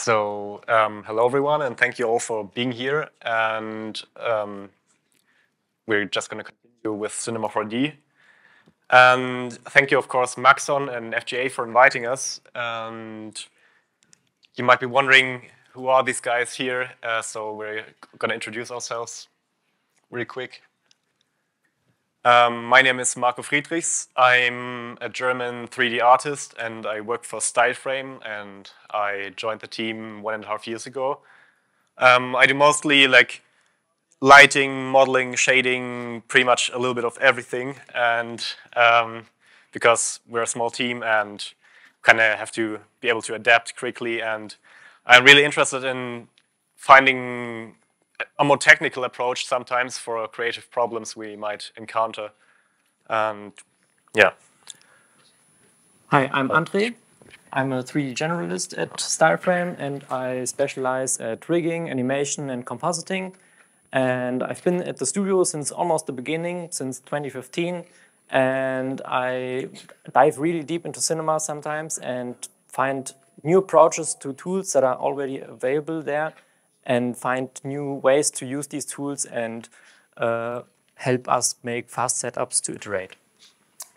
Hello everyone, and thank you all for being here. And we're just going to continue with Cinema 4D. And thank you, of course, Maxon and FGA for inviting us. And you might be wondering, who are these guys here? So we're going to introduce ourselves really quick. My name is Marco Friedrichs. I'm a German 3D artist, and I work for Styleframe, and I joined the team 1.5 years ago. I do mostly like lighting, modeling, shading, pretty much a little bit of everything. And because we're a small team and kind of have to be able to adapt quickly, and I'm really interested in finding a more technical approach sometimes for creative problems we might encounter. And yeah. Hi, I'm Andre. I'm a 3D generalist at Styleframe, and I specialize at rigging, animation, and compositing. And I've been at the studio since almost the beginning, since 2015. And I dive really deep into cinema sometimes and find new approaches to tools that are already available there, and find new ways to use these tools and help us make fast setups to iterate.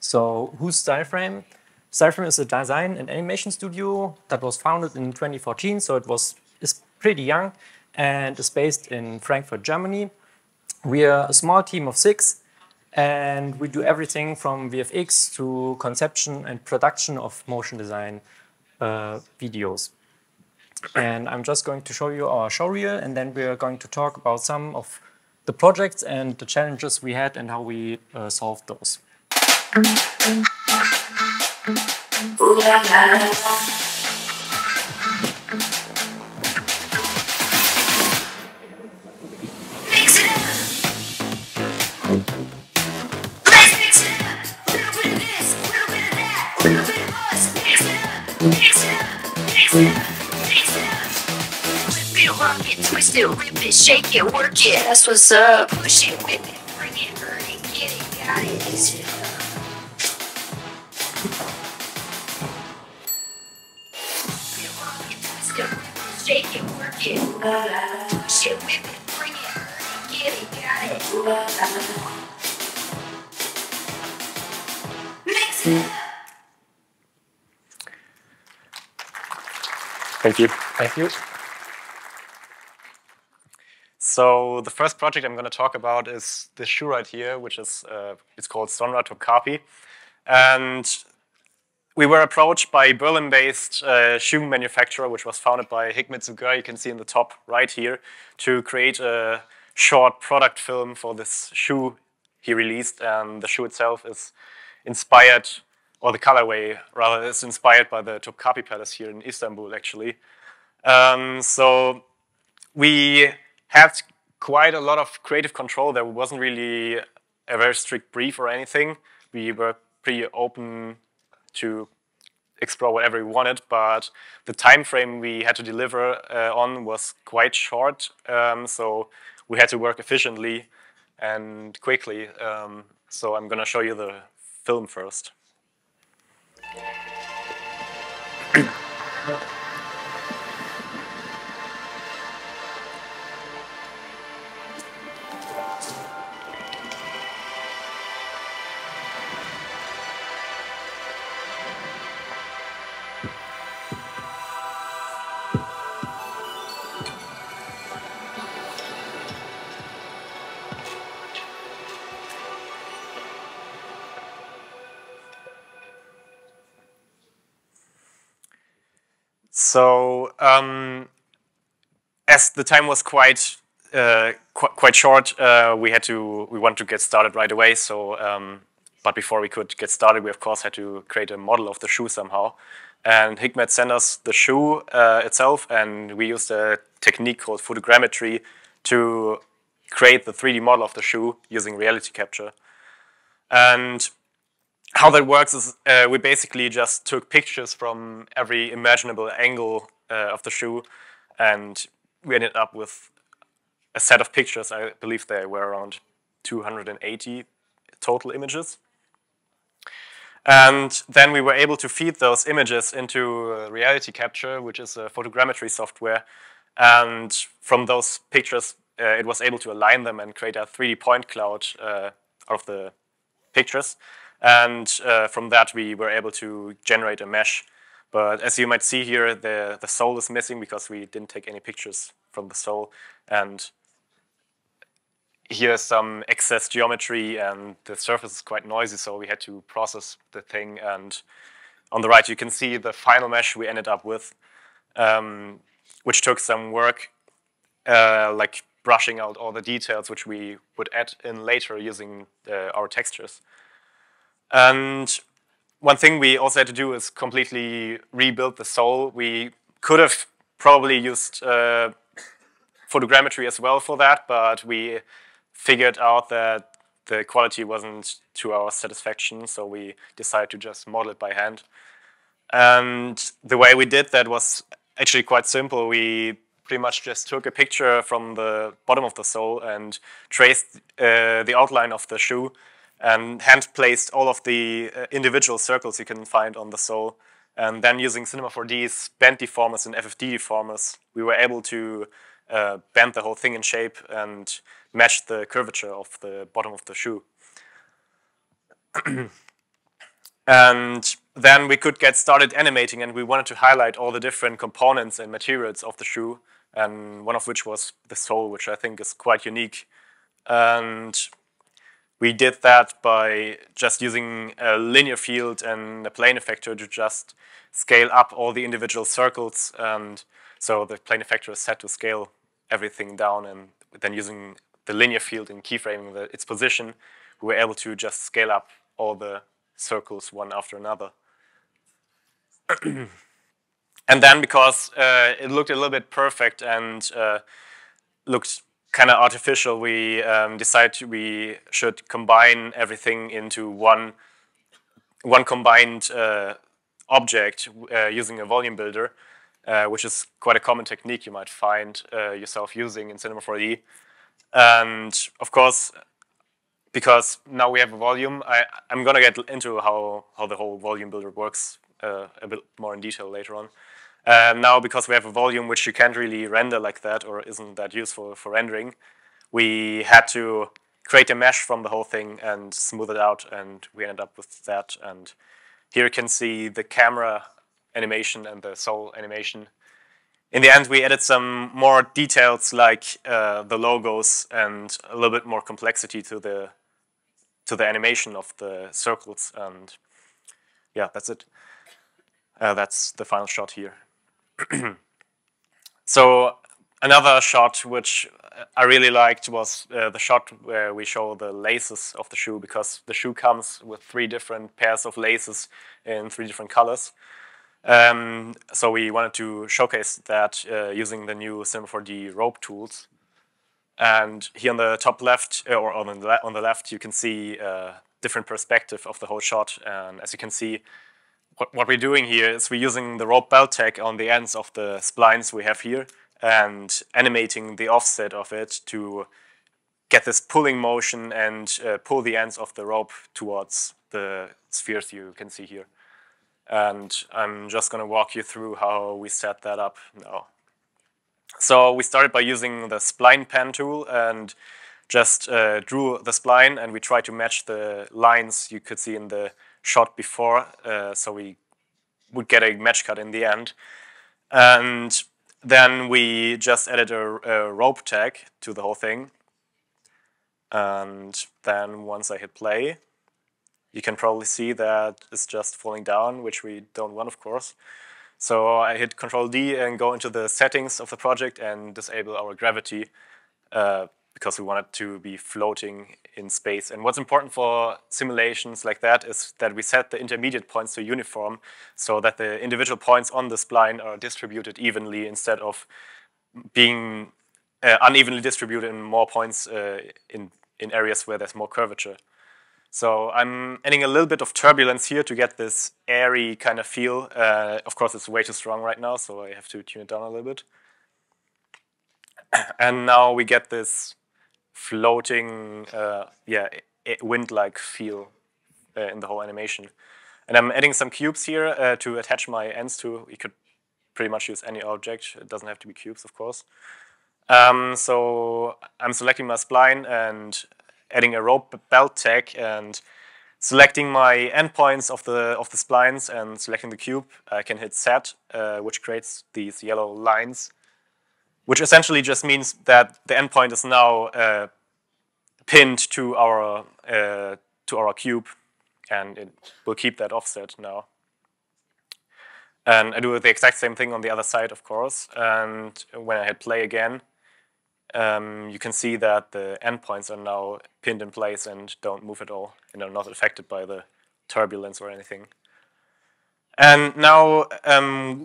So who's Styleframe? Styleframe is a design and animation studio that was founded in 2014, so it's pretty young, and is based in Frankfurt, Germany. We are a small team of 6, and we do everything from VFX to conception and production of motion design videos. And I'm just going to show you our showreel, and then we're going to talk about some of the projects and the challenges we had and how we solved those. Twist it, rip it, shake it, work it. That's what's up. Push it, whip it, bring it, hurt it, get it, got it, mix it up. Twist it, rip it, shake it, work it. Push it, whip it, bring it, hurt it, get it, got it. Mix it up. Thank you. Thank you. So the first project I'm going to talk about is this shoe right here, which is it's called Sonra Topkapi. And we were approached by a Berlin-based shoe manufacturer, which was founded by Hikmet Zuger, you can see in the top right here, to create a short product film for this shoe he released. And the shoe itself is inspired, or the colorway rather, is inspired by the Topkapi Palace here in Istanbul, actually. So we had quite a lot of creative control. There wasn't really a very strict brief or anything. We were pretty open to explore whatever we wanted, but the time frame we had to deliver on was quite short, so we had to work efficiently and quickly. So I'm going to show you the film first. So as the time was quite short, we wanted to get started right away. So, but before we could get started, we of course had to create a model of the shoe somehow. And Hikmet sent us the shoe itself, and we used a technique called photogrammetry to create the 3D model of the shoe using reality capture. And how that works is we basically just took pictures from every imaginable angle of the shoe, and we ended up with a set of pictures. I believe there were around 280 total images. And then we were able to feed those images into reality capture, which is a photogrammetry software. And from those pictures, it was able to align them and create a 3D point cloud out of the pictures. And from that, we were able to generate a mesh. But as you might see here, the soul is missing because we didn't take any pictures from the soul. And here's some excess geometry, and the surface is quite noisy, so we had to process the thing. And on the right, you can see the final mesh we ended up with, which took some work, like brushing out all the details, which we would add in later using our textures. And one thing we also had to do is completely rebuild the soul. We could have probably used photogrammetry as well for that, but we figured out that the quality wasn't to our satisfaction, so we decided to just model it by hand. And the way we did that was actually quite simple. We pretty much just took a picture from the bottom of the sole and traced the outline of the shoe and hand-placed all of the individual circles you can find on the sole. And then using Cinema 4D's bend deformers and FFD deformers, we were able to bend the whole thing in shape and match the curvature of the bottom of the shoe. And then we could get started animating, and we wanted to highlight all the different components and materials of the shoe, and one of which was the sole, which I think is quite unique. And we did that by just using a linear field and a plane effector to just scale up all the individual circles. And so the plane effector is set to scale everything down, and then using the linear field and keyframing its position, we were able to just scale up all the circles one after another. And then because it looked a little bit perfect and looked kind of artificial, we decided we should combine everything into one combined object using a volume builder, which is quite a common technique you might find yourself using in Cinema 4D. And of course, because now we have a volume, I'm going to get into how the whole volume builder works a bit more in detail later on. Now, because we have a volume which you can't really render like that, or isn't that useful for rendering, we had to create a mesh from the whole thing and smooth it out, and we ended up with that. And here you can see the camera animation and the sole animation. In the end, we added some more details like the logos and a little bit more complexity to the animation of the circles. And yeah, that's it. That's the final shot here. So another shot which I really liked was the shot where we show the laces of the shoe, because the shoe comes with 3 different pairs of laces in 3 different colors. So we wanted to showcase that using the new Cinema 4D rope tools. And here on the top left, or on the left, you can see a different perspective of the whole shot. And as you can see, what we're doing here is we're using the rope belt tag on the ends of the splines we have here and animating the offset of it to get this pulling motion and pull the ends of the rope towards the spheres you can see here. And I'm just going to walk you through how we set that up now. So we started by using the spline pen tool and just drew the spline, and we tried to match the lines you could see in the shot before, so we would get a match cut in the end. And then we just added a rope tag to the whole thing. And then once I hit play, you can probably see that it's just falling down, which we don't want, of course. So I hit Control-D and go into the settings of the project and disable our gravity because we want it to be floating in space. And what's important for simulations like that is that we set the intermediate points to uniform so that the individual points on the spline are distributed evenly instead of being unevenly distributed in more points in areas where there's more curvature. So I'm adding a little bit of turbulence here to get this airy kind of feel. Of course, it's way too strong right now, so I have to tune it down a little bit. And now we get this floating, wind-like feel in the whole animation. And I'm adding some cubes here to attach my ends to. You could pretty much use any object. It doesn't have to be cubes, of course. So I'm selecting my spline and adding a rope belt tag and selecting my endpoints of the splines and selecting the cube. I can hit set, which creates these yellow lines, which essentially just means that the endpoint is now pinned to our cube, and it will keep that offset now. And I do the exact same thing on the other side, of course. And when I hit play again, you can see that the endpoints are now pinned in place and don't move at all, and are not affected by the turbulence or anything. And now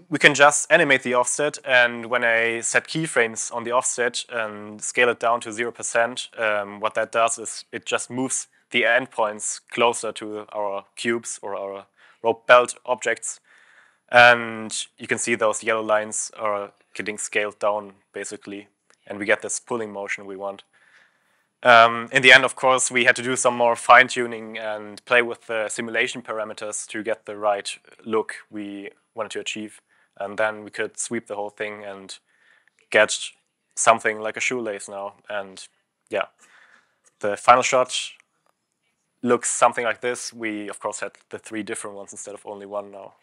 we can just animate the offset, and when I set keyframes on the offset and scale it down to 0%, what that does is it just moves the endpoints closer to our cubes or our rope belt objects. And you can see those yellow lines are getting scaled down, basically, and we get this pulling motion we want. In the end, of course, we had to do some more fine-tuning and play with the simulation parameters to get the right look we wanted to achieve. And then we could sweep the whole thing and get something like a shoelace now. And yeah, the final shot looks something like this. We, of course, had the 3 different ones instead of only one now,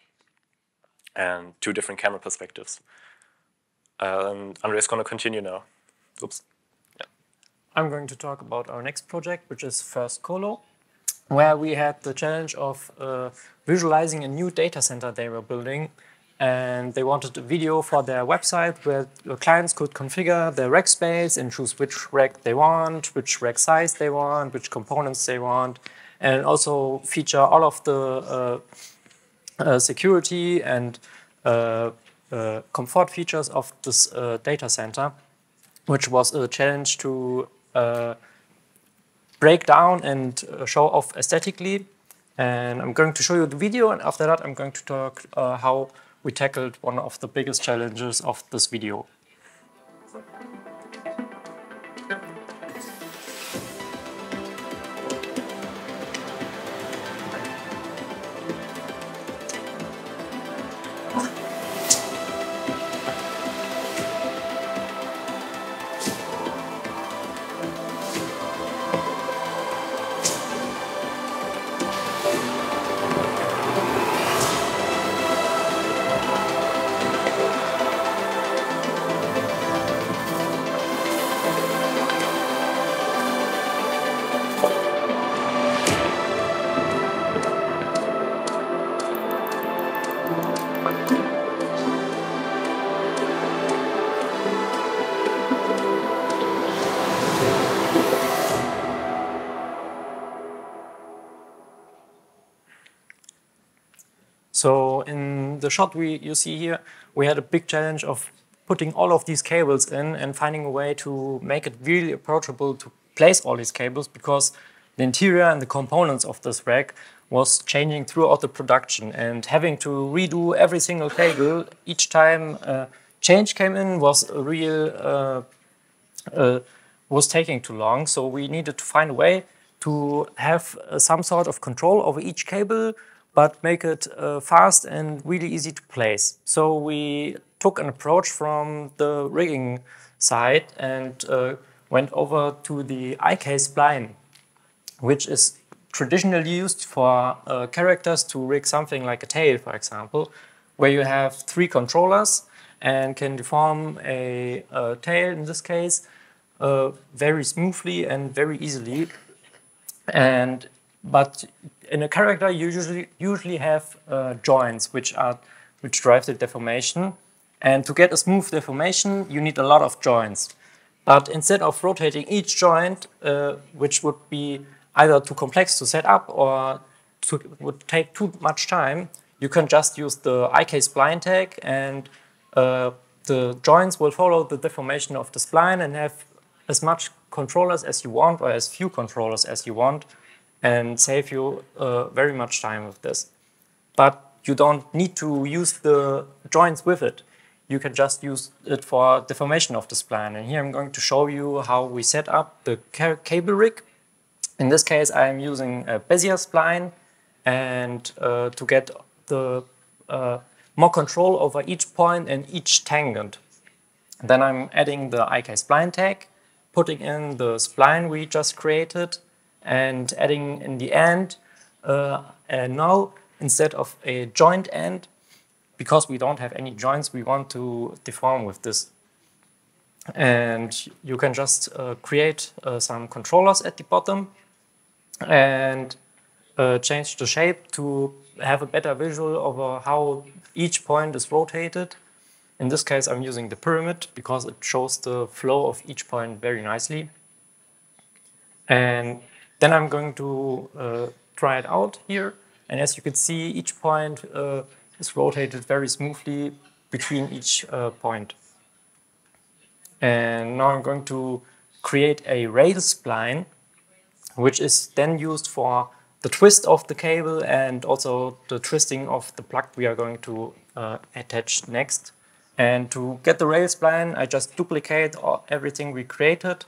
and 2 different camera perspectives. And Andre's going to continue now. Oops. I'm going to talk about our next project, which is First Colo, where we had the challenge of visualizing a new data center they were building. And they wanted a video for their website where the clients could configure their rack space and choose which rack they want, which rack size they want, which components they want, and also feature all of the security and comfort features of this data center, which was a challenge to break down and show off aesthetically. And I'm going to show you the video, and after that I'm going to talk how we tackled one of the biggest challenges of this video. So in the shot you see here, we had a big challenge of putting all of these cables in and finding a way to make it really approachable to place all these cables, because the interior and the components of this rack was changing throughout the production, and having to redo every single cable each time change came in was a real was taking too long. So we needed to find a way to have some sort of control over each cable, but make it fast and really easy to place. So we took an approach from the rigging side and went over to the IK spline, which is traditionally used for characters to rig something like a tail, for example, where you have 3 controllers and can deform a tail, in this case, very smoothly and very easily. But in a character, you usually have joints which drive the deformation. And to get a smooth deformation, you need a lot of joints. But instead of rotating each joint, which would be either too complex to set up or would take too much time, you can just use the IK spline tag, and the joints will follow the deformation of the spline and have as much controllers as you want, or as few controllers as you want, and save you very much time with this. But you don't need to use the joints with it. You can just use it for deformation of the spline. And here I'm going to show you how we set up the cable rig. In this case, I'm using a Bezier spline, and to get the more control over each point and each tangent. Then I'm adding the IK spline tag, putting in the spline we just created, and adding in the end a null instead of a joint end. Because we don't have any joints, we want to deform with this. And you can just create some controllers at the bottom and change the shape to have a better visual over how each point is rotated. In this case, I'm using the pyramid because it shows the flow of each point very nicely. And then I'm going to try it out here. And as you can see, each point is rotated very smoothly between each point. And now I'm going to create a rail spline, which is then used for the twist of the cable and also the twisting of the plug we are going to attach next. And to get the rail spline, I just duplicate everything we created,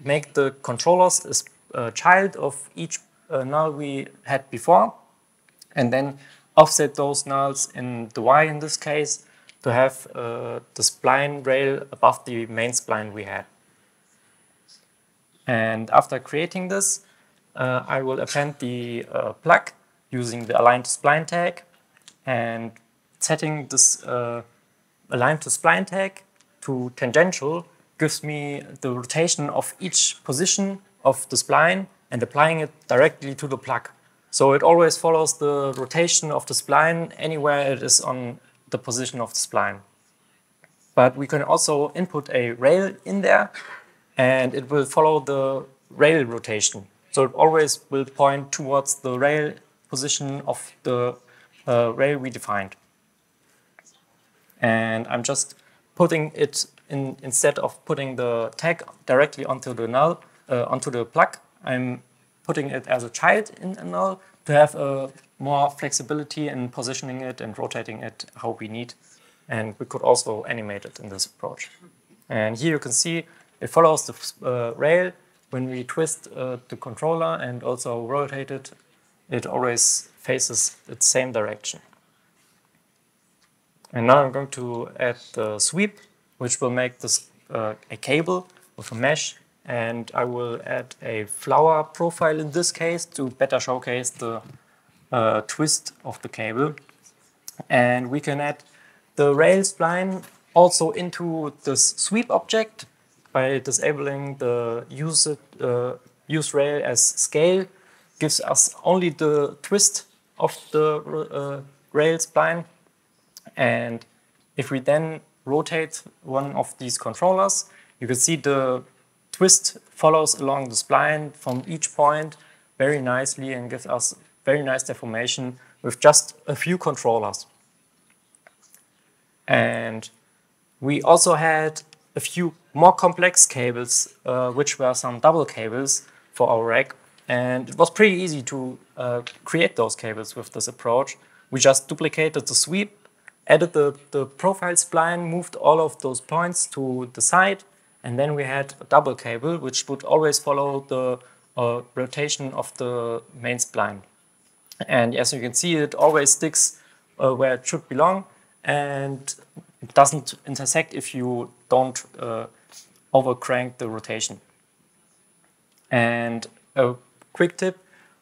make the controllers a child of each null we had before, and then offset those nulls in the Y in this case to have the spline rail above the main spline we had. And after creating this, I will append the plug using the align to spline tag, and setting this align to spline tag to tangential gives me the rotation of each position of the spline and applying it directly to the plug. So it always follows the rotation of the spline anywhere it is on the position of the spline. But we can also input a rail in there and it will follow the rail rotation. So it always will point towards the rail position of the rail we defined. And I'm just putting it in, instead of putting the tag directly onto the null, onto the plug, I'm putting it as a child in a null to have more flexibility in positioning it and rotating it how we need. And we could also animate it in this approach. And here you can see it follows the rail. When we twist the controller and also rotate it, it always faces the same direction. And now I'm going to add the sweep, which will make this a cable with a mesh. And I will add a flower profile in this case to better showcase the twist of the cable. And we can add the rail spline also into this sweep object by disabling the use rail as scale. Gives us only the twist of the rail spline. And if we then rotate one of these controllers, you can see the twist follows along the spline from each point very nicely and gives us very nice deformation with just a few controllers. And we also had a few more complex cables, which were some double cables for our rack. And it was pretty easy to create those cables with this approach. We just duplicated the sweep, added the profile spline, moved all of those points to the side, and then we had a double cable, which would always follow the rotation of the main spline. And as you can see, it always sticks where it should belong, and it doesn't intersect if you don't overcrank the rotation. And a quick tip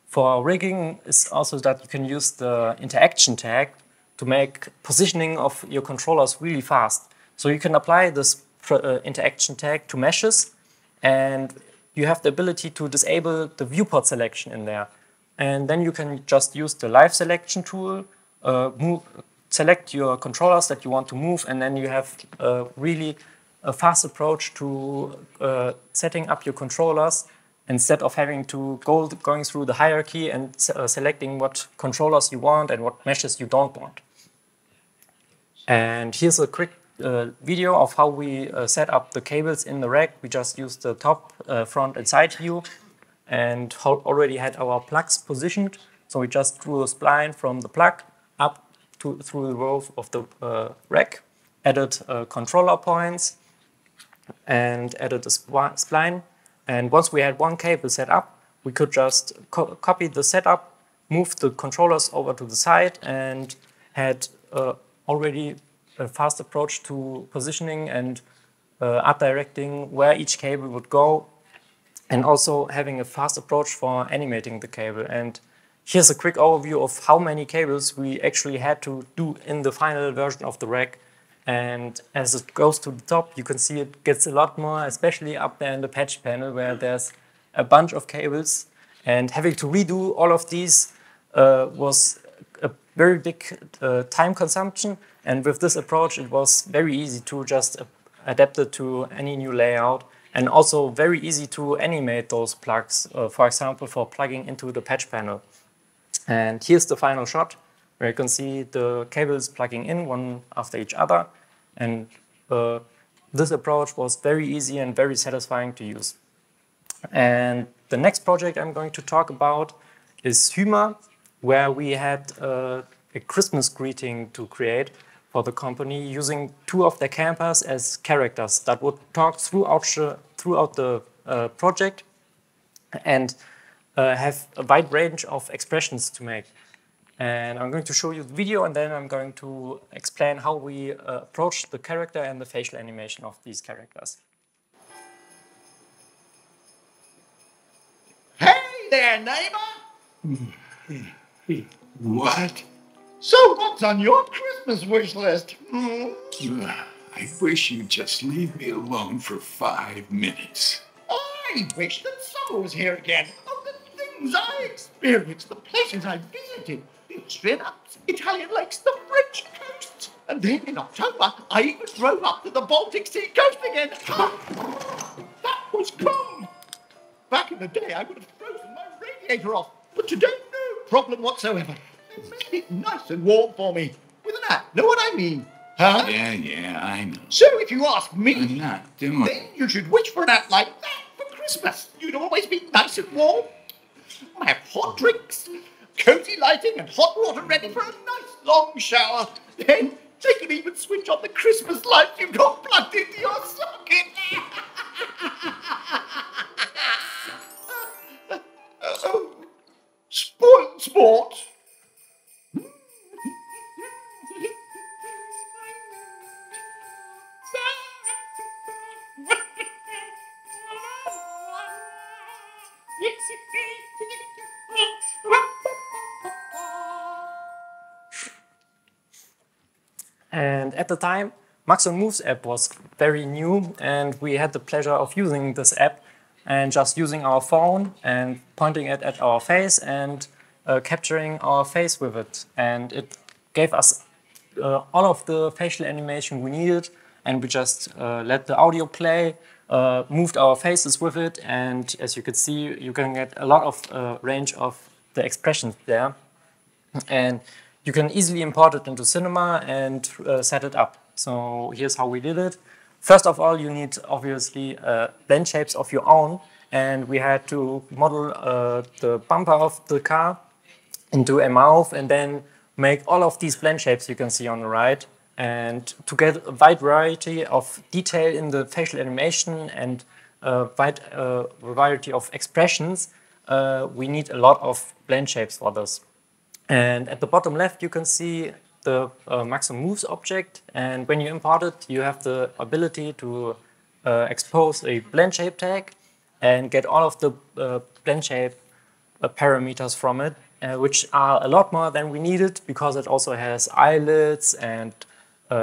for rigging is also that you can use the interaction tag to make positioning of your controllers really fast. So you can apply this interaction tag to meshes, and you have the ability to disable the viewport selection in there. And then you can just use the live selection tool, select your controllers that you want to move, and then you have really a fast approach to setting up your controllers instead of having to going through the hierarchy and selecting what controllers you want and what meshes you don't want. And here's a quick video of how we set up the cables in the rack. We just used the top, front and side view and already had our plugs positioned. So we just drew a spline from the plug up through the row of the rack, added controller points and added a spline. And once we had one cable set up, we could just copy the setup moved the controllers over to the side and had already a fast approach to positioning and art directing where each cable would go, and also having a fast approach for animating the cable. And here's a quick overview of how many cables we actually had to do in the final version of the rack. And as it goes to the top, you can see it gets a lot more, especially up there in the patch panel where there's a bunch of cables. And having to redo all of these was a very big time consumption. And with this approach, it was very easy to just adapt it to any new layout, and also very easy to animate those plugs, for example, for plugging into the patch panel. And here's the final shot, where you can see the cables plugging in one after each other. And this approach was very easy and very satisfying to use. And the next project I'm going to talk about is Hyma, where we had a Christmas greeting to create for the company using two of their campers as characters that would talk throughout the project and have a wide range of expressions to make. And I'm going to show you the video, and then I'm going to explain how we approach the character and the facial animation of these characters. Hey there, neighbor! What? So what's on your Christmas wish list? I wish you'd just leave me alone for 5 minutes. I wish that summer was here again. Oh, the things I experienced, the places I visited, the Austrian Alps, Italian lakes, the French coast. And then in October, I even drove up to the Baltic Sea coast again. That was cold. Back in the day, I would have frozen my radiator off. But today, no problem whatsoever. They made it nice and warm for me. With an app, know what I mean? Huh? Yeah, I know. So if you ask me, I'm not doing then you should wish for an app like that for Christmas. You'd always be nice and warm. I have hot drinks, cozy lighting, and hot water ready for a nice long shower. Then they can even switch on the Christmas lights you've got plugged into your socket. Oh, spoiled sport. And at the time, Maxon Moves app was very new, and we had the pleasure of using this app and just using our phone and pointing it at our face and capturing our face with it. And it gave us all of the facial animation we needed, and we just let the audio play, moved our faces with it, and as you could see, you can get a lot of range of the expressions there. And you can easily import it into Cinema and set it up. So here's how we did it. First of all, you need obviously blend shapes of your own, and we had to model the bumper of the car into a mouth and then make all of these blend shapes you can see on the right. And to get a wide variety of detail in the facial animation and a wide variety of expressions, we need a lot of blend shapes for this. And at the bottom left, you can see the Maxon Moves object. And when you import it, you have the ability to expose a blend shape tag and get all of the blend shape parameters from it, which are a lot more than we needed because it also has eyelids and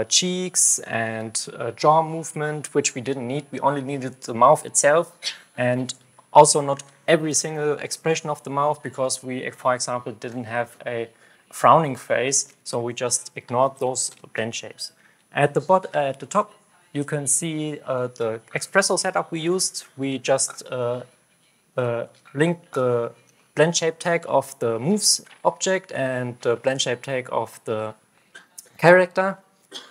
cheeks and jaw movement, which we didn't need. We only needed the mouth itself, and also not every single expression of the mouth because we, for example, didn't have a frowning face, so we just ignored those blend shapes. At the top, you can see the espresso setup we used. We just linked the blend shape tag of the moves object and the blend shape tag of the character.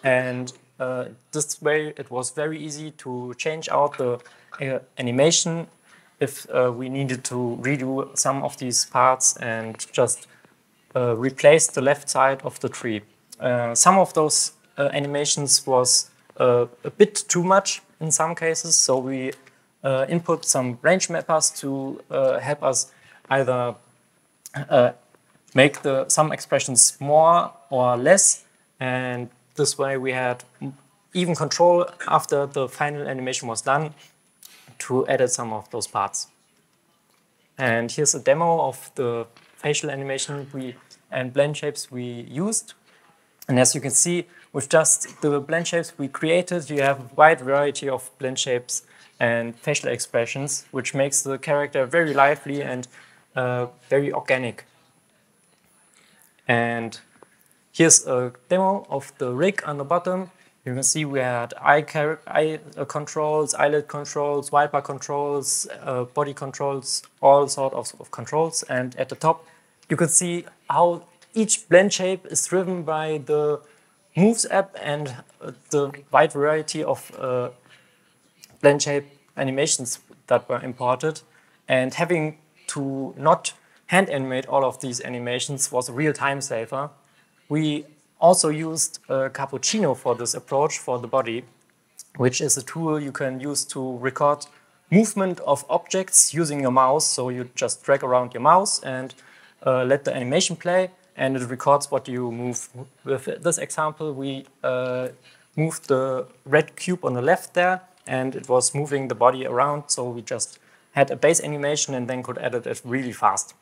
And this way, it was very easy to change out the animation if we needed to redo some of these parts and just replace the left side of the tree. Some of those animations was a bit too much in some cases, so we input some range mappers to help us either make some expressions more or less, and this way we had even control after the final animation was done to edit some of those parts. And here's a demo of the facial animation and blend shapes we used. And as you can see, with just the blend shapes we created, you have a wide variety of blend shapes and facial expressions, which makes the character very lively and very organic. And here's a demo of the rig on the bottom. You can see we had eye controls, eyelid controls, wiper controls, body controls, all sorts of controls. And at the top, you can see how each blend shape is driven by the Moves app and the wide variety of blend shape animations that were imported. And having to not hand animate all of these animations was a real time saver. We also used Cappuccino for this approach for the body, which is a tool you can use to record movement of objects using your mouse. So you just drag around your mouse and let the animation play, and it records what you move. With this example, we moved the red cube on the left there, and it was moving the body around, so we just had a base animation and then could edit it really fast.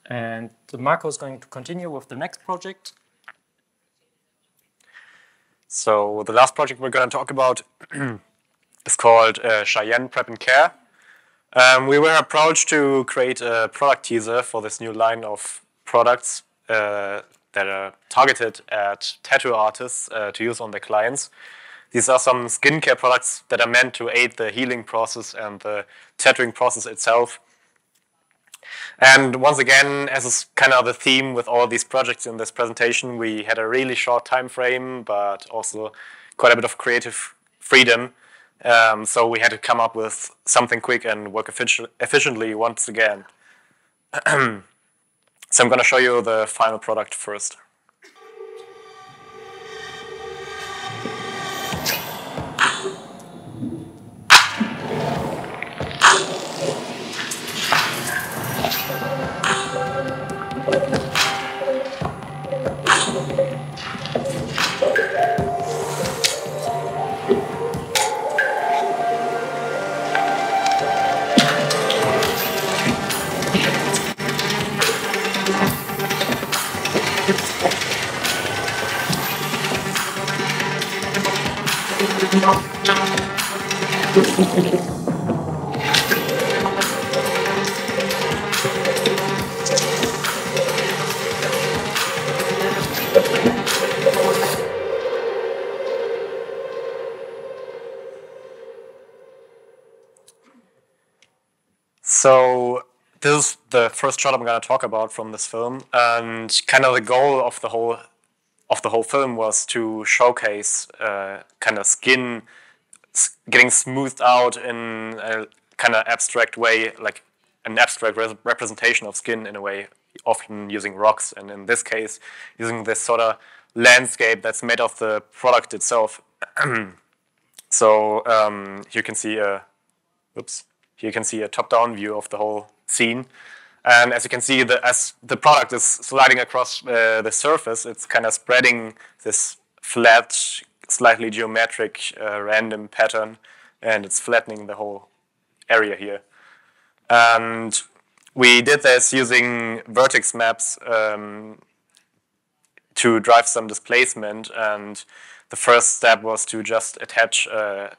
And Marco is going to continue with the next project. So the last project we're going to talk about is called Cheyenne Prep and Care. We were approached to create a product teaser for this new line of products that are targeted at tattoo artists to use on their clients. These are some skincare products that are meant to aid the healing process and the tattooing process itself. And once again, as is kind of the theme with all these projects in this presentation, we had a really short time frame, but also quite a bit of creative freedom. So we had to come up with something quick and work efficiently once again. So I'm going to show you the final product first. So this is the first shot I'm going to talk about from this film, and kind of the goal of the whole film was to showcase kind of skin getting smoothed out in a kind of abstract way, like an abstract representation of skin in a way, often using rocks, and in this case using this sort of landscape that's made of the product itself. So here you can see a top-down view of the whole scene. And as you can see, as the product is sliding across the surface, it's kind of spreading this flat, slightly geometric, random pattern, and it's flattening the whole area here. And we did this using vertex maps to drive some displacement, and the first step was to just attach a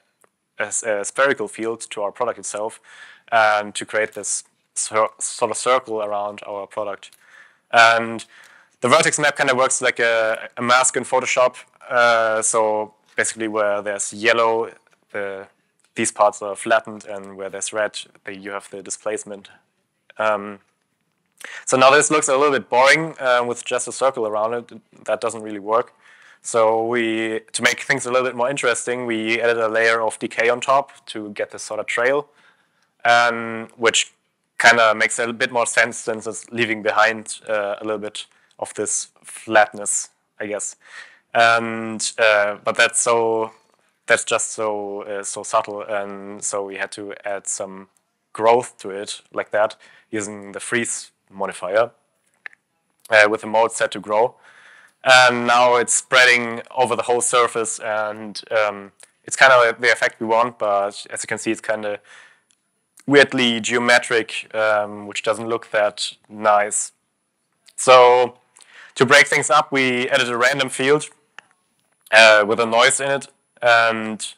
spherical field to our product itself and to create this sort of circle around our product. And the vertex map kind of works like a mask in Photoshop. So basically where there's yellow, these parts are flattened, and where there's red, you have the displacement. So now this looks a little bit boring with just a circle around it. That doesn't really work. So to make things a little bit more interesting, we added a layer of decay on top to get this sort of trail, which kind of makes a bit more sense since it's leaving behind a little bit of this flatness, I guess. And but that's just so subtle, and so we had to add some growth to it like that using the freeze modifier. with the mode set to grow. And now it's spreading over the whole surface, and it's kind of the effect we want, but as you can see, it's kind of weirdly geometric, which doesn't look that nice. So to break things up, we added a random field with a noise in it, and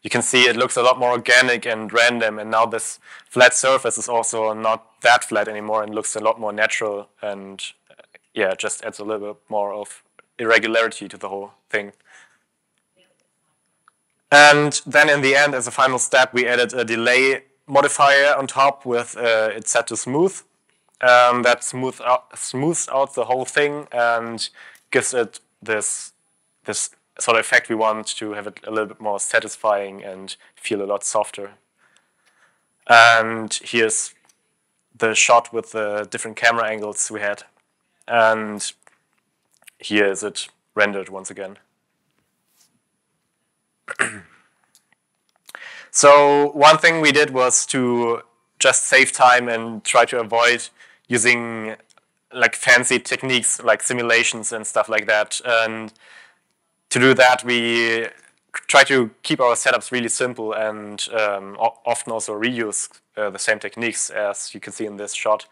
you can see it looks a lot more organic and random, and now this flat surface is also not that flat anymore and looks a lot more natural, and yeah, it just adds a little bit more of irregularity to the whole thing. And then in the end, as a final step, we added a delay modifier on top with it set to smooth. That smooths out the whole thing and gives it this sort of effect we want to have it a little bit more satisfying and feel a lot softer. And here's the shot with the different camera angles we had. And here is it rendered once again. So one thing we did was to just save time and try to avoid using like fancy techniques like simulations and stuff like that. And to do that, we try to keep our setups really simple and often also reuse the same techniques, as you can see in this shot,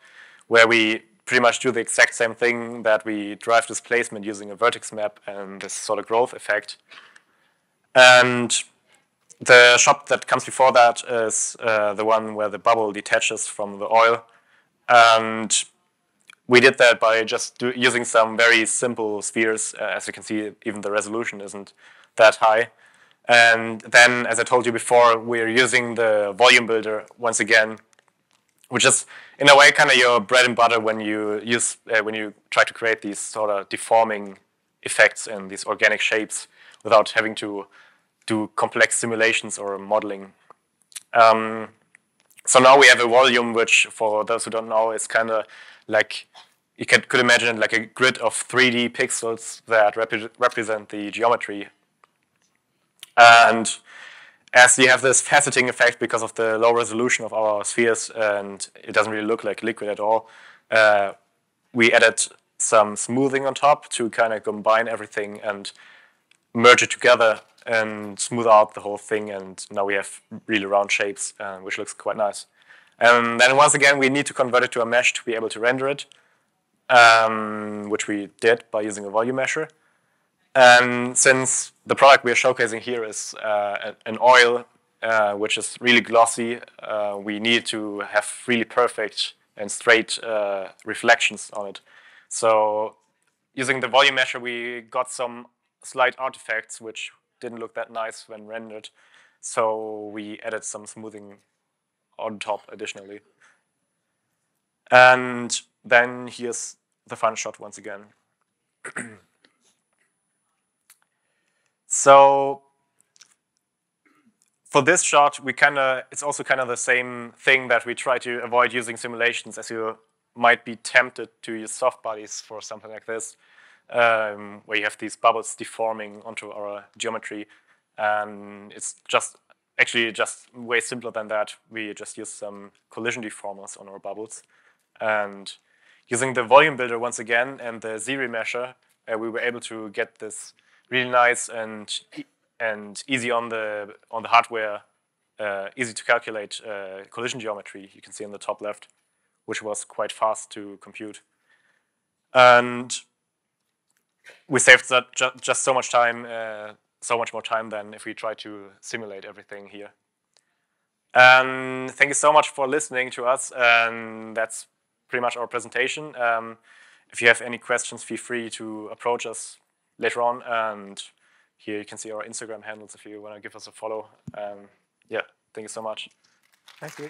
where we pretty much do the exact same thing, that we drive displacement using a vertex map and this sort of growth effect. And the shot that comes before that is the one where the bubble detaches from the oil. And we did that by just using some very simple spheres. As you can see, even the resolution isn't that high. And then, as I told you before, we're using the volume builder once again, which is in a way kind of your bread and butter when you use when you try to create these sort of deforming effects and these organic shapes without having to do complex simulations or modeling. So now we have a volume, which for those who don't know is kind of like, you could imagine like a grid of 3D pixels that represent the geometry. And as you have this faceting effect because of the low resolution of our spheres, and it doesn't really look like liquid at all, we added some smoothing on top to kind of combine everything and merge it together and smooth out the whole thing, and now we have really round shapes, which looks quite nice. And then once again, we need to convert it to a mesh to be able to render it, which we did by using a volume measure. And since the product we are showcasing here is an oil, which is really glossy, we need to have really perfect and straight reflections on it. So using the volume measure, we got some slight artifacts which didn't look that nice when rendered. So we added some smoothing on top additionally. And then here's the final shot once again. So for this shot, it's also kind of the same thing that we try to avoid using simulations, as you might be tempted to use soft bodies for something like this, where you have these bubbles deforming onto our geometry. And it's actually just way simpler than that. We just use some collision deformers on our bubbles. And using the volume builder once again and the Z-remesher, we were able to get this really nice and easy on the hardware, easy to calculate collision geometry. You can see in the top left, which was quite fast to compute. And we saved that just so much time, so much more time than if we try to simulate everything here. And thank you so much for listening to us. And that's pretty much our presentation. If you have any questions, feel free to approach us later on. And here you can see our Instagram handles if you want to give us a follow. Yeah, thank you so much. Thank you.